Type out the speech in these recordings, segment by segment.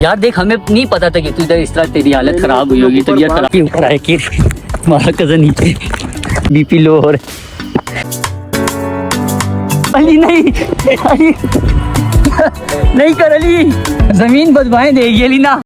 यार देख, हमें नहीं पता था कि तू इधर इस तरह तेरी हालत खराब हुई होगी, तबीयत खराब क्यों कराए कि हमारा कजन नीचे बीपी लो हो रहा। अली नहीं, अली नहीं कर अली, जमीन बदवाएं देगी अली ना।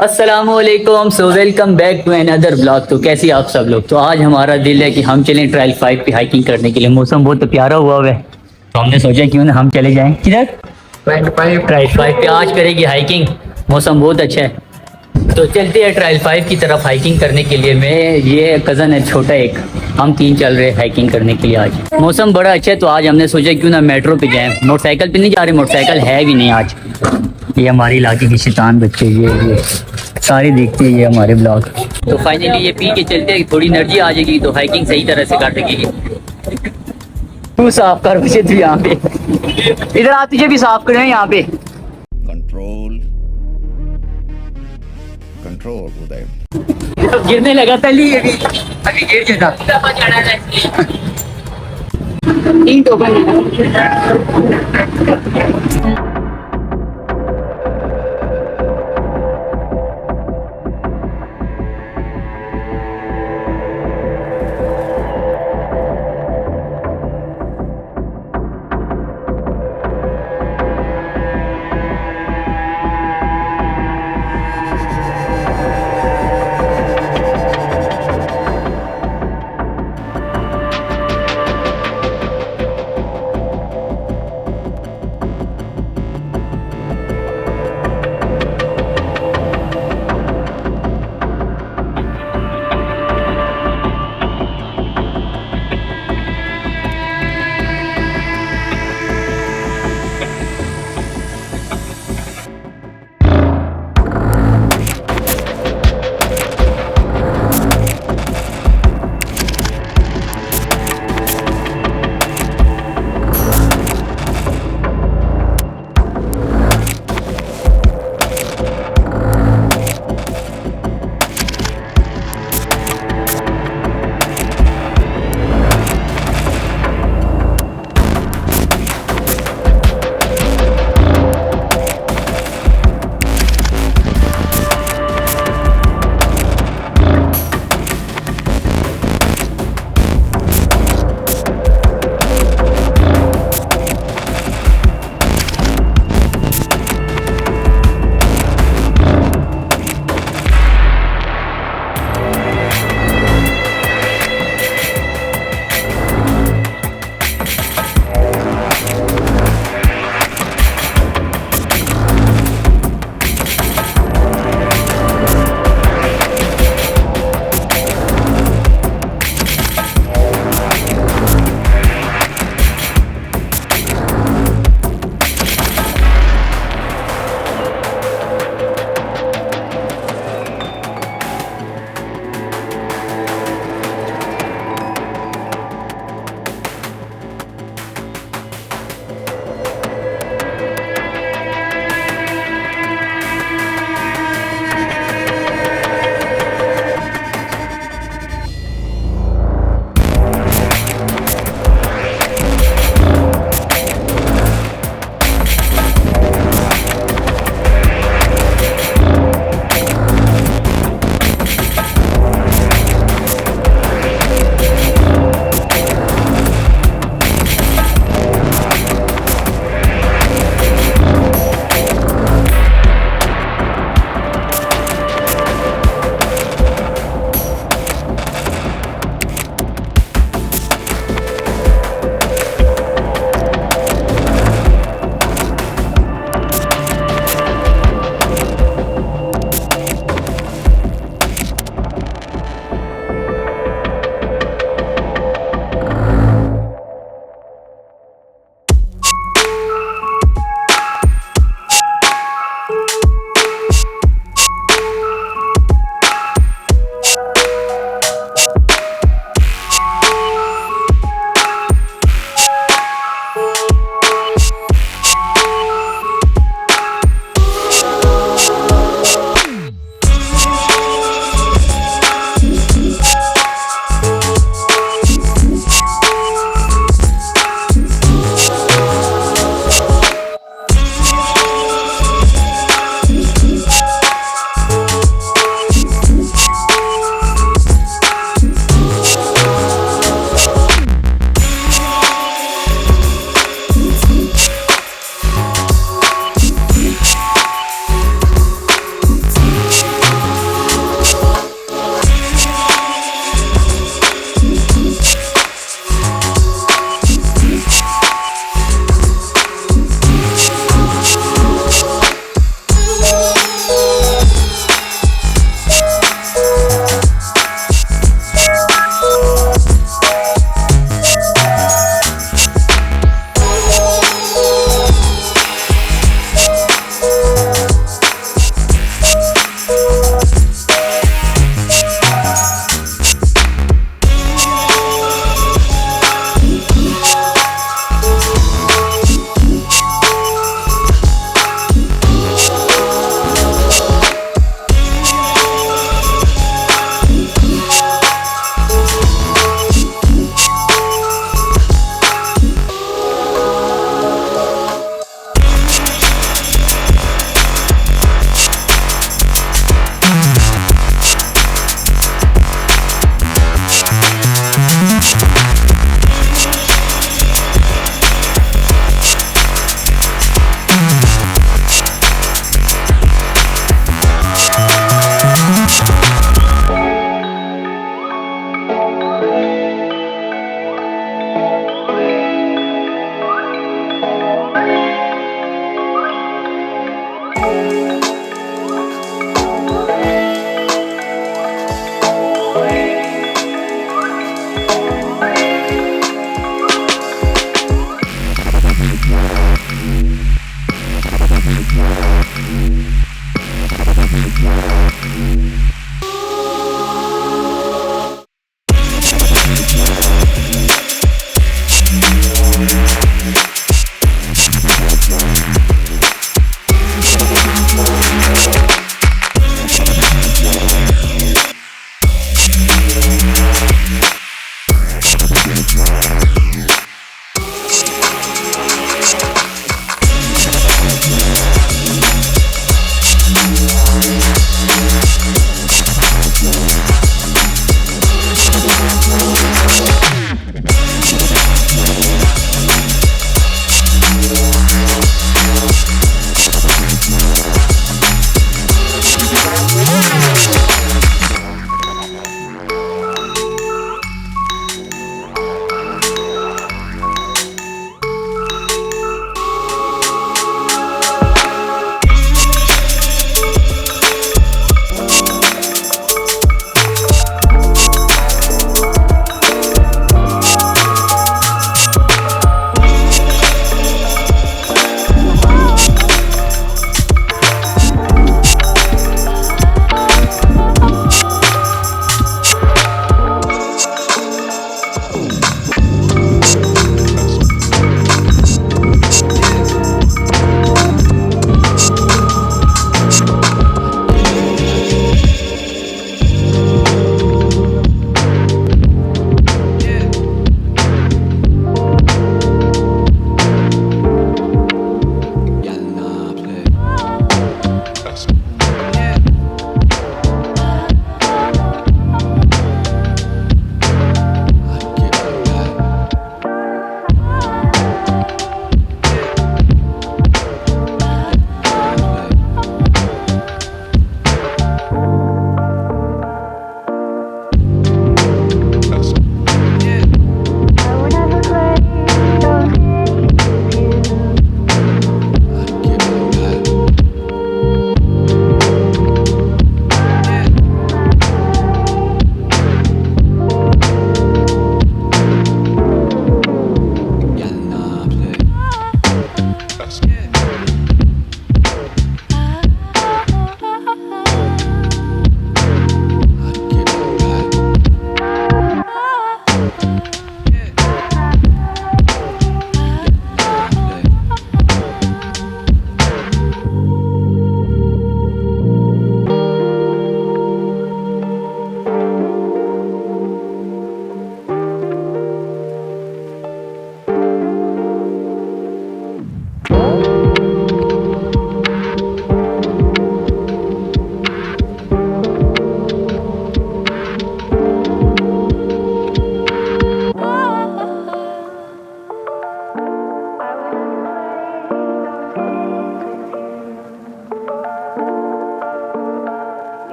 अस्सलामुअलैकुम, so welcome back to another blog. तो कैसी आप सब लोग। तो आज हमारा दिल है कि हम चलें ट्रायल 5 पे हाइकिंग करने के लिए। मौसम बहुत प्यारा हुआ है, तो हमने सोचा क्यों ना हम चले जाएं किधर, ट्रायल 5 पे। आज करेगी हाइकिंग, मौसम बहुत अच्छा है। तो चलते हैं ट्रायल 5 की तरफ हाइकिंग करने के लिए। मैं, ये कज़न है छोटा एक, हम तीन चल रहे हैं हाइकिंग करने के लिए। आज मौसम बड़ा अच्छा है, तो आज हमने सोचा क्यों ना मेट्रो पे जाएं। मोटरसाइकिल पे नहीं जा रहे, मोटरसाइकिल है भी नहीं आज। ये हमारे इलाके की शैतान बच्चे, ये सारे देखते हैं ये हमारे ब्लॉग। तो फाइनली ये पी के चलते हैं, थोड़ी एनर्जी आ जाएगी तो हाइकिंग सही तरह से कर देगी। तू साफ कर मुझे, तू यहाँ पे इधर आ, तुझे भी साफ करें यहाँ पे। कंट्रोल कंट्रोल उदय। गिरने लगा था, अभी अभी गिर जाता। तीन टोकन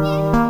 Thank you.